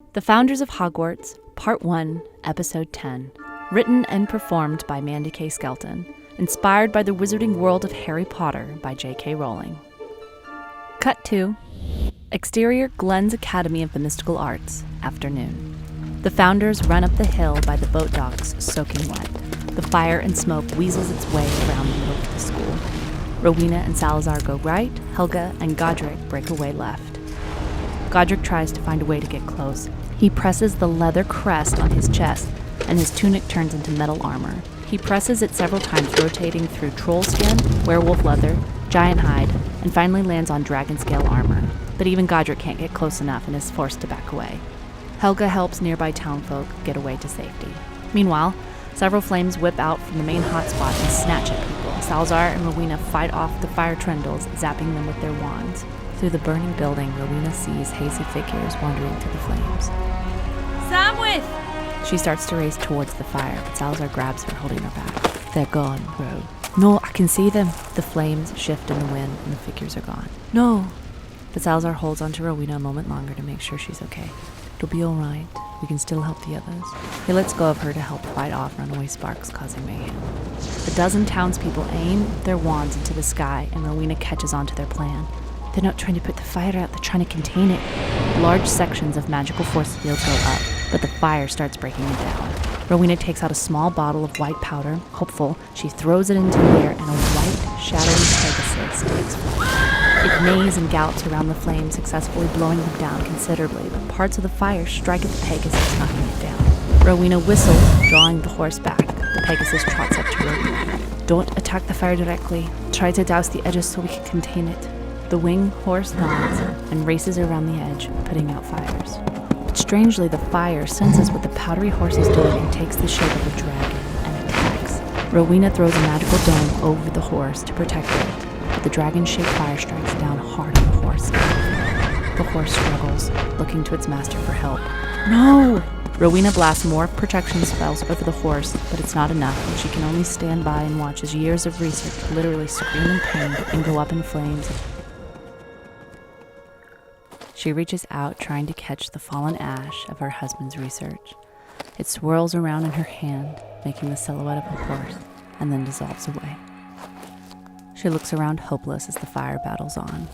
The Founders of Hogwarts, Part 1, Episode 10. Written and performed by Mandy K. Skelton. Inspired by the wizarding world of Harry Potter by J.K. Rowling. Cut 2. Exterior Glen's Academy of the Mystical Arts, afternoon. The Founders run up the hill by the boat docks, soaking wet. The fire and smoke weasels its way around the middle of the school. Rowena and Salazar go right, Helga and Godric break away left. Godric tries to find a way to get close. He presses the leather crest on his chest, and his tunic turns into metal armor. He presses it several times, rotating through troll skin, werewolf leather, giant hide, and finally lands on dragon scale armor. But even Godric can't get close enough and is forced to back away. Helga helps nearby townfolk get away to safety. Meanwhile, several flames whip out from the main hotspot and snatch at people. Salazar and Rowena fight off the fire trundles, zapping them with their wands. Through the burning building, Rowena sees hazy figures wandering to the flames. Samwith! She starts to race towards the fire, but Salazar grabs her, holding her back. They're gone, Ro. No, I can see them. The flames shift in the wind, and the figures are gone. No! But Salazar holds onto Rowena a moment longer to make sure she's okay. It'll be all right. We can still help the others. He lets go of her to help fight off runaway sparks, causing mayhem. A dozen townspeople aim their wands into the sky, and Rowena catches on to their plan. They're not trying to put the fire out, they're trying to contain it. Large sections of magical force fields go up, but the fire starts breaking it down. Rowena takes out a small bottle of white powder. Hopeful, she throws it into the air, and a white, shadowy Pegasus takes flight. It neighs and gallops around the flames, successfully blowing them down considerably, but parts of the fire strike at the Pegasus, knocking it down. Rowena whistles, drawing the horse back. The Pegasus trots up to Rowena. Don't attack the fire directly. Try to douse the edges so we can contain it. The winged horse nods and races around the edge, putting out fires. But strangely, the fire senses what the powdery horse is doing and takes the shape of a dragon and attacks. Rowena throws a magical dome over the horse to protect it, but the dragon-shaped fire strikes down hard on the horse. The horse struggles, looking to its master for help. No! Rowena blasts more protection spells over the horse, but it's not enough, and she can only stand by and watch as years of research literally scream in pain and go up in flames. She reaches out, trying to catch the fallen ash of her husband's research. It swirls around in her hand, making the silhouette of a horse, and then dissolves away. She looks around hopeless as the fire battles on.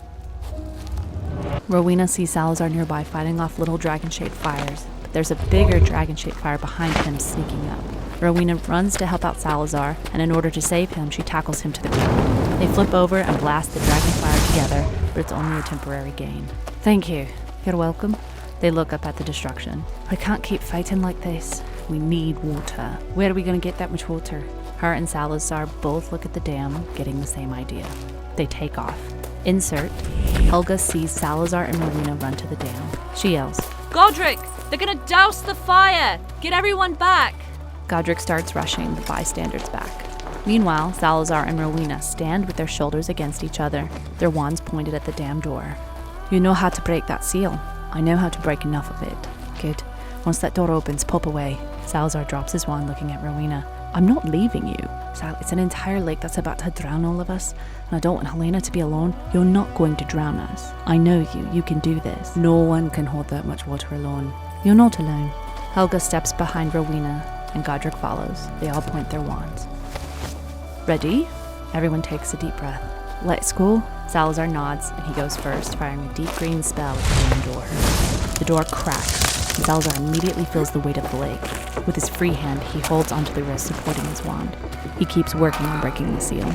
Rowena sees Salazar nearby fighting off little dragon-shaped fires, but there's a bigger dragon-shaped fire behind him sneaking up. Rowena runs to help out Salazar, and in order to save him, she tackles him to the ground. They flip over and blast the dragon fire together, but it's only a temporary gain. Thank you. You're welcome. They look up at the destruction. I can't keep fighting like this. We need water. Where are we going to get that much water? Her and Salazar both look at the dam, getting the same idea. They take off. Insert. Helga sees Salazar and Rowena run to the dam. She yells, Godric! They're gonna douse the fire! Get everyone back! Godric starts rushing the bystanders back. Meanwhile, Salazar and Rowena stand with their shoulders against each other, their wands pointed at the dam door. You know how to break that seal. I know how to break enough of it. Good. Once that door opens, pop away. Salazar drops his wand, looking at Rowena. I'm not leaving you. Sal, it's an entire lake that's about to drown all of us, and I don't want Helena to be alone. You're not going to drown us. I know you. You can do this. No one can hold that much water alone. You're not alone. Helga steps behind Rowena, and Godric follows. They all point their wands. Ready? Everyone takes a deep breath. Let's go. Salazar nods, and he goes first, firing a deep green spell at the main door. The door cracks, and Salazar immediately feels the weight of the lake. With his free hand, he holds onto the wrist supporting his wand. He keeps working on breaking the seal.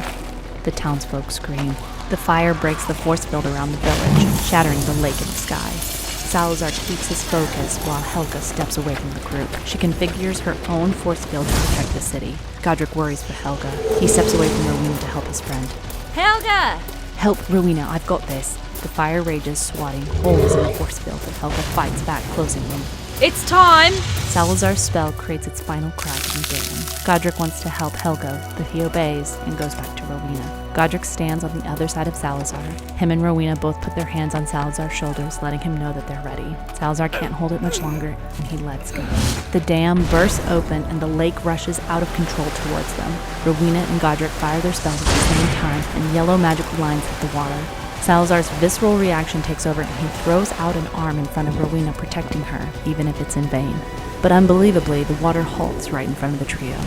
The townsfolk scream. The fire breaks the force field around the village, shattering the lake in the sky. Salazar keeps his focus while Helga steps away from the group. She configures her own force field to protect the city. Godric worries for Helga. He steps away from Rowena to help his friend. Helga! Help, Rowena, I've got this. The fire rages, swatting holes in the force field, but Helga fights back, closing them. It's time! Salazar's spell creates its final crack in the dam. Godric wants to help Helga, but he obeys and goes back to Rowena. Godric stands on the other side of Salazar. Him and Rowena both put their hands on Salazar's shoulders, letting him know that they're ready. Salazar can't hold it much longer, and he lets go. The dam bursts open, and the lake rushes out of control towards them. Rowena and Godric fire their spells at the same time, and yellow magical lines hit the water. Salazar's visceral reaction takes over and he throws out an arm in front of Rowena, protecting her, even if it's in vain. But unbelievably, the water halts right in front of the trio.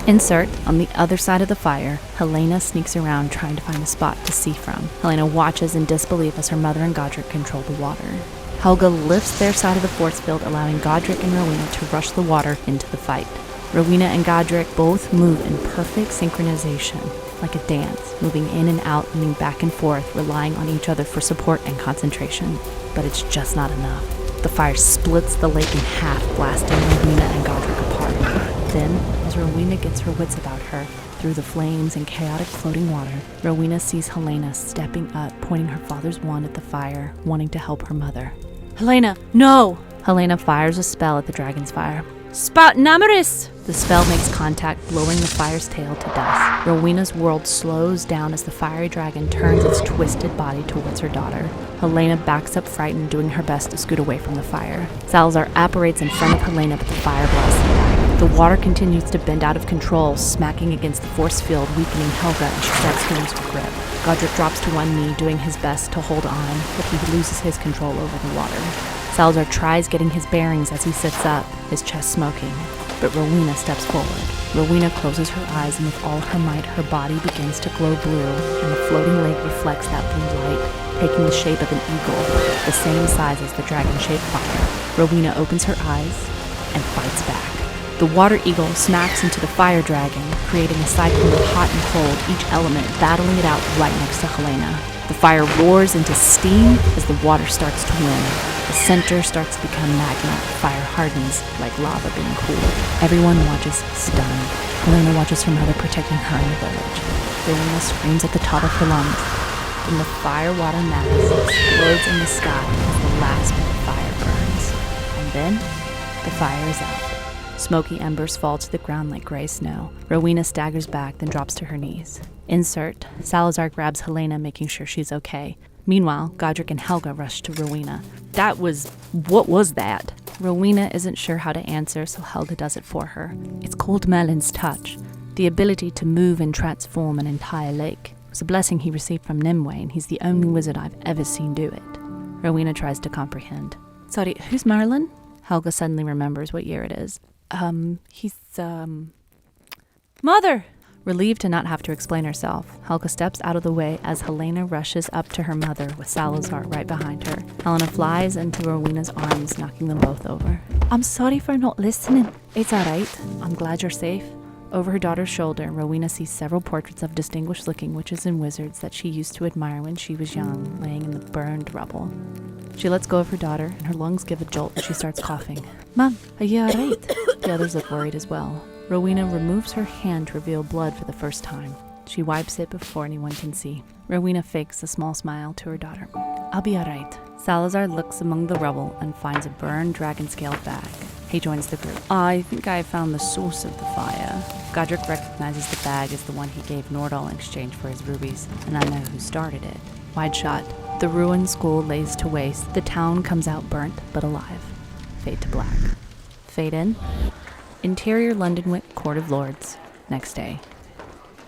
Insert, on the other side of the fire, Helena sneaks around trying to find a spot to see from. Helena watches in disbelief as her mother and Godric control the water. Helga lifts their side of the force field, allowing Godric and Rowena to rush the water into the fight. Rowena and Godric both move in perfect synchronization, like a dance, moving in and out, moving back and forth, relying on each other for support and concentration. But it's just not enough. The fire splits the lake in half, blasting Rowena and Godric apart. Then, as Rowena gets her wits about her, through the flames and chaotic floating water, Rowena sees Helena stepping up, pointing her father's wand at the fire, wanting to help her mother. Helena, no! Helena fires a spell at the dragon's fire. Spout Namoris! The spell makes contact, blowing the fire's tail to dust. Rowena's world slows down as the fiery dragon turns its twisted body towards her daughter. Helena backs up frightened, doing her best to scoot away from the fire. Salazar apparates in front of Helena, but the fire blasts them back. The water continues to bend out of control, smacking against the force field, weakening Helga, and she starts to lose her grip. Godric drops to one knee, doing his best to hold on, but he loses his control over the water. Salazar tries getting his bearings as he sits up, his chest smoking, but Rowena steps forward. Rowena closes her eyes, and with all her might, her body begins to glow blue, and the floating lake reflects that blue light, taking the shape of an eagle, the same size as the dragon-shaped fire. Rowena opens her eyes and fights back. The water eagle smacks into the fire dragon, creating a cyclone of hot and cold, each element battling it out right next to Helena. The fire roars into steam as the water starts to win. The center starts to become magma. Fire hardens like lava being cooled. Everyone watches stunned. Helena watches her mother protecting her in the village. Rowena screams at the top of her lungs. Then the fire-water mass explodes in the sky as the last bit of fire burns. And then, the fire is out. Smoky embers fall to the ground like gray snow. Rowena staggers back, then drops to her knees. Insert, Salazar grabs Helena, making sure she's okay. Meanwhile, Godric and Helga rush to Rowena. What was that? Rowena isn't sure how to answer, so Helga does it for her. It's called Merlin's touch. The ability to move and transform an entire lake. It was a blessing he received from Nimue, and he's the only wizard I've ever seen do it. Rowena tries to comprehend. Sorry, who's Merlin? Helga suddenly remembers what year it is. Mother! Relieved to not have to explain herself, Helga steps out of the way as Helena rushes up to her mother with Salazar right behind her. Helena flies into Rowena's arms, knocking them both over. I'm sorry for not listening. It's alright. I'm glad you're safe. Over her daughter's shoulder, Rowena sees several portraits of distinguished-looking witches and wizards that she used to admire when she was young, laying in the burned rubble. She lets go of her daughter, and her lungs give a jolt as she starts coughing. Mom, are you alright? The others look worried as well. Rowena removes her hand to reveal blood for the first time. She wipes it before anyone can see. Rowena fakes a small smile to her daughter. I'll be alright. Salazar looks among the rubble and finds a burned dragon-scaled bag. He joins the group. I think I found the source of the fire. Godric recognizes the bag as the one he gave Nordal in exchange for his rubies, and I know who started it. Wide shot. The ruined school lays to waste. The town comes out burnt, but alive. Fade to black. Fade in. Interior Londonwick Court of Lords. Next day.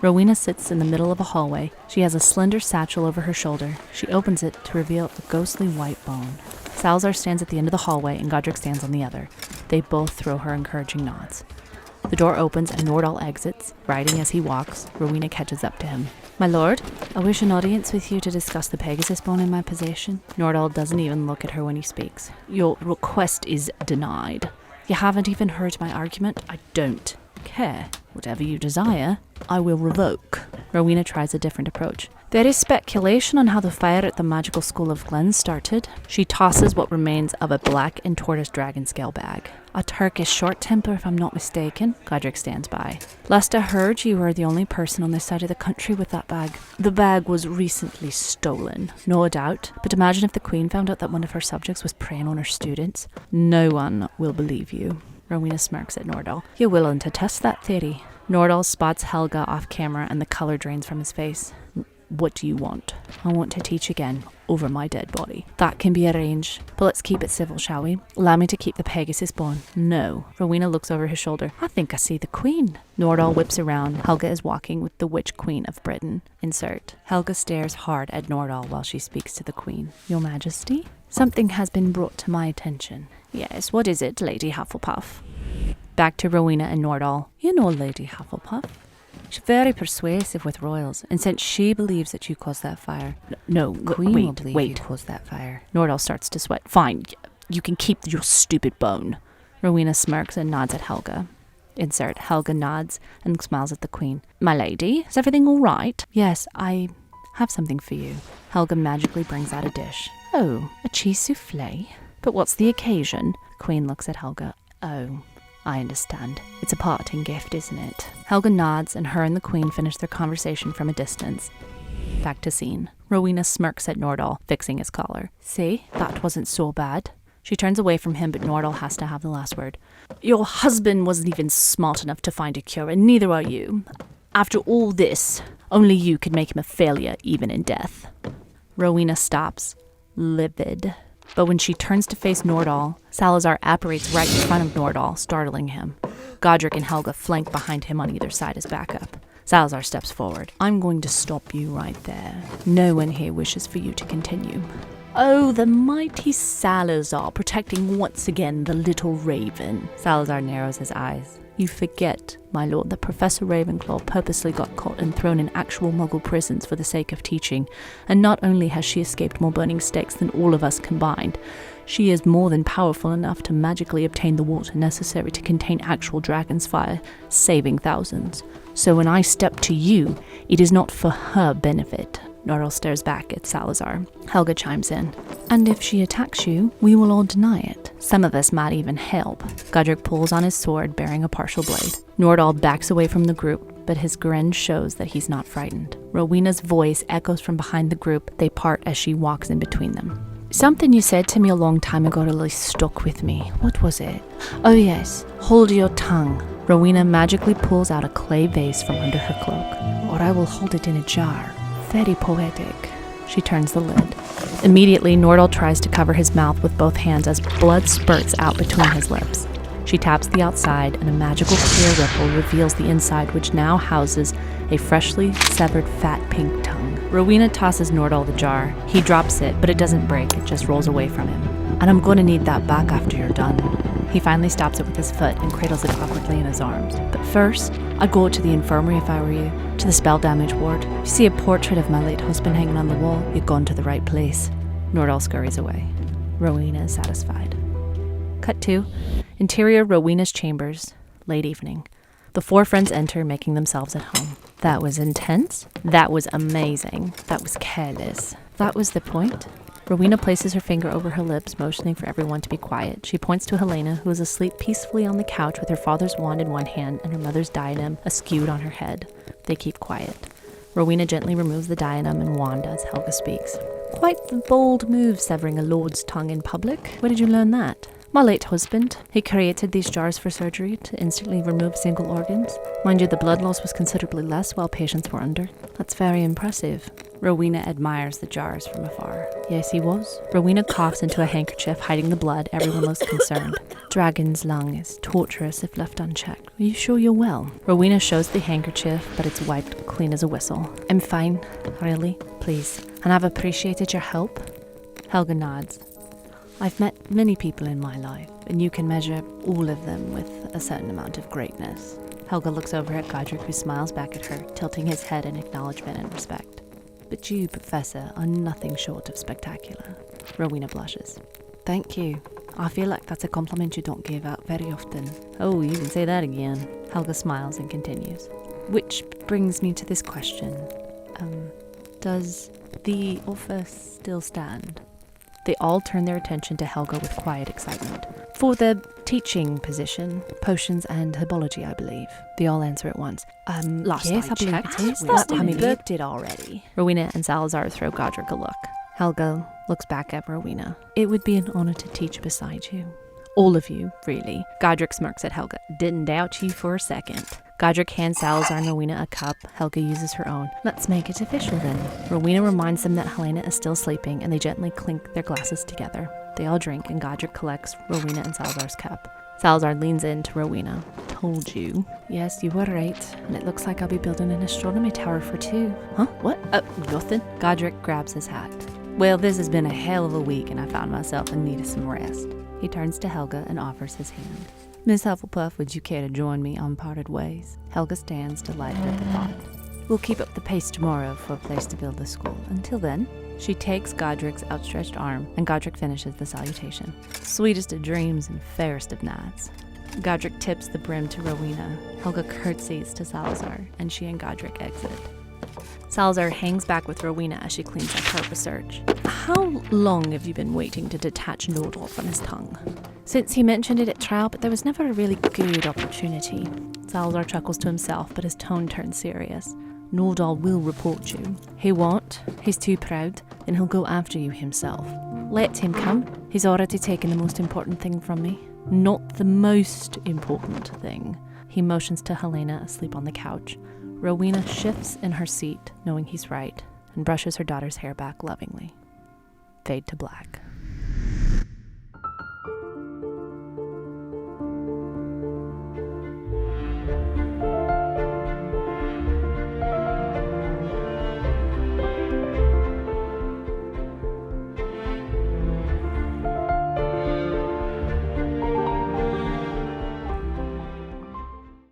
Rowena sits in the middle of a hallway. She has a slender satchel over her shoulder. She opens it to reveal a ghostly white bone. Salazar stands at the end of the hallway and Godric stands on the other. They both throw her encouraging nods. The door opens and Nordal exits. Riding as he walks, Rowena catches up to him. My lord, I wish an audience with you to discuss the Pegasus bone in my possession. Nordal doesn't even look at her when he speaks. Your request is denied. You haven't even heard my argument. I don't care. Whatever you desire, I will revoke. Rowena tries a different approach. There is speculation on how the fire at the magical school of Glen started. She tosses what remains of a black and tortoise dragon scale bag. A Turkish short temper, if I'm not mistaken. Godric stands by. Last I heard, you were the only person on this side of the country with that bag. The bag was recently stolen, no doubt. But imagine if the Queen found out that one of her subjects was preying on her students. No one will believe you. Rowena smirks at Nordal. You're willing to test that theory? Nordal spots Helga off camera and the color drains from his face. What do you want? I want to teach again. over my dead body. That can be arranged, but let's keep it civil, shall we? Allow me to keep the Pegasus bone. No. Rowena looks over her shoulder. I think I see the Queen. Nordal whips around. Helga is walking with the Witch Queen of Britain. Insert. Helga stares hard at Nordal while she speaks to the Queen. Your Majesty? Something has been brought to my attention. Yes, what is it, Lady Hufflepuff? Back to Rowena and Nordal. You know Lady Hufflepuff. She's very persuasive with royals, and since she believes that you caused that fire... No, Queen will believe you caused that fire. Nordal starts to sweat. Fine, you can keep your stupid bone. Rowena smirks and nods at Helga. Insert. Helga nods and smiles at the Queen. My lady, is everything all right? Yes, I have something for you. Helga magically brings out a dish. Oh, a cheese souffle? But what's the occasion? The Queen looks at Helga. Oh, I understand. It's a parting gift, isn't it? Helga nods, and her and the Queen finish their conversation from a distance. Back to scene. Rowena smirks at Nordal, fixing his collar. See, that wasn't so bad. She turns away from him, but Nordal has to have the last word. Your husband wasn't even smart enough to find a cure, and neither are you. After all this, only you could make him a failure, even in death. Rowena stops, livid. But when she turns to face Nordal, Salazar apparates right in front of Nordal, startling him. Godric and Helga flank behind him on either side as backup. Salazar steps forward. I'm going to stop you right there. No one here wishes for you to continue. Oh, the mighty Salazar, protecting once again the little raven. Salazar narrows his eyes. You forget, my lord, that Professor Ravenclaw purposely got caught and thrown in actual Muggle prisons for the sake of teaching, and not only has she escaped more burning stakes than all of us combined, she is more than powerful enough to magically obtain the water necessary to contain actual dragon's fire, saving thousands. So when I step to you, it is not for her benefit. Nordal stares back at Salazar. Helga chimes in. And if she attacks you, we will all deny it. Some of us might even help. Godric pulls on his sword, bearing a partial blade. Nordal backs away from the group, but his grin shows that he's not frightened. Rowena's voice echoes from behind the group. They part as she walks in between them. Something you said to me a long time ago really stuck with me. What was it? Oh yes, hold your tongue. Rowena magically pulls out a clay vase from under her cloak. Or I will hold it in a jar. Very poetic. She turns the lid. Immediately, Nordal tries to cover his mouth with both hands as blood spurts out between his lips. She taps the outside, and a magical clear ripple reveals the inside, which now houses a freshly severed fat pink tongue. Rowena tosses Nordal the jar. He drops it, but it doesn't break, it just rolls away from him. And I'm going to need that back after you're done. He finally stops it with his foot and cradles it awkwardly in his arms. But first, I'd go to the infirmary if I were you, to the spell damage ward. If you see a portrait of my late husband hanging on the wall, you've gone to the right place. Nordal scurries away. Rowena is satisfied. Cut 2. Interior Rowena's chambers. Late evening. The 4 friends enter, making themselves at home. That was intense. That was amazing. That was careless. That was the point. Rowena places her finger over her lips, motioning for everyone to be quiet. She points to Helena, who is asleep peacefully on the couch with her father's wand in one hand and her mother's diadem askewed on her head. They keep quiet. Rowena gently removes the diadem and wand as Helga speaks. Quite the bold move, severing a lord's tongue in public. Where did you learn that? My late husband. He created these jars for surgery to instantly remove single organs. Mind you, the blood loss was considerably less while patients were under. That's very impressive. Rowena admires the jars from afar. Yes, he was. Rowena coughs into a handkerchief, hiding the blood. Everyone looks concerned. Dragon's lung is torturous if left unchecked. Are you sure you're well? Rowena shows the handkerchief, but it's wiped clean as a whistle. I'm fine, really, please. And I've appreciated your help. Helga nods. I've met many people in my life, and you can measure all of them with a certain amount of greatness. Helga looks over at Godric, who smiles back at her, tilting his head in acknowledgement and respect. But you, Professor, are nothing short of spectacular. Rowena blushes. Thank you. I feel like that's a compliment you don't give out very often. Oh, you can say that again. Helga smiles and continues. Which brings me to this question. Does the offer still stand? They all turn their attention to Helga with quiet excitement. For the teaching position, potions and herbology, I believe. They all answer at once. Yes, I believe it is. We booked it already. Rowena and Salazar throw Godric a look. Helga looks back at Rowena. It would be an honor to teach beside you. All of you, really. Godric smirks at Helga. Didn't doubt you for a second. Godric hands Salazar and Rowena a cup. Helga uses her own. Let's make it official then. Rowena reminds them that Helena is still sleeping, and they gently clink their glasses together. They all drink, and Godric collects Rowena and Salazar's cup. Salazar leans in to Rowena. Told you. Yes, you were right. And it looks like I'll be building an astronomy tower for 2. Huh? What? Nothing. Godric grabs his hat. Well, this has been a hell of a week, and I found myself in need of some rest. He turns to Helga and offers his hand. Miss Hufflepuff, would you care to join me on parted ways? Helga stands, delighted at the thought. We'll keep up the pace tomorrow for a place to build the school. Until then, she takes Godric's outstretched arm, and Godric finishes the salutation. Sweetest of dreams and fairest of nights. Godric tips the brim to Rowena. Helga curtsies to Salazar, and she and Godric exit. Salazar hangs back with Rowena as she cleans up her research. How long have you been waiting to detach Nordal from his tongue? Since he mentioned it at trial, but there was never a really good opportunity. Salazar chuckles to himself, but his tone turns serious. Nordal will report you. He won't. He's too proud. Then he'll go after you himself. Let him come. He's already taken the most important thing from me. Not the most important thing. He motions to Helena asleep on the couch. Rowena shifts in her seat, knowing he's right, and brushes her daughter's hair back lovingly. Fade to black.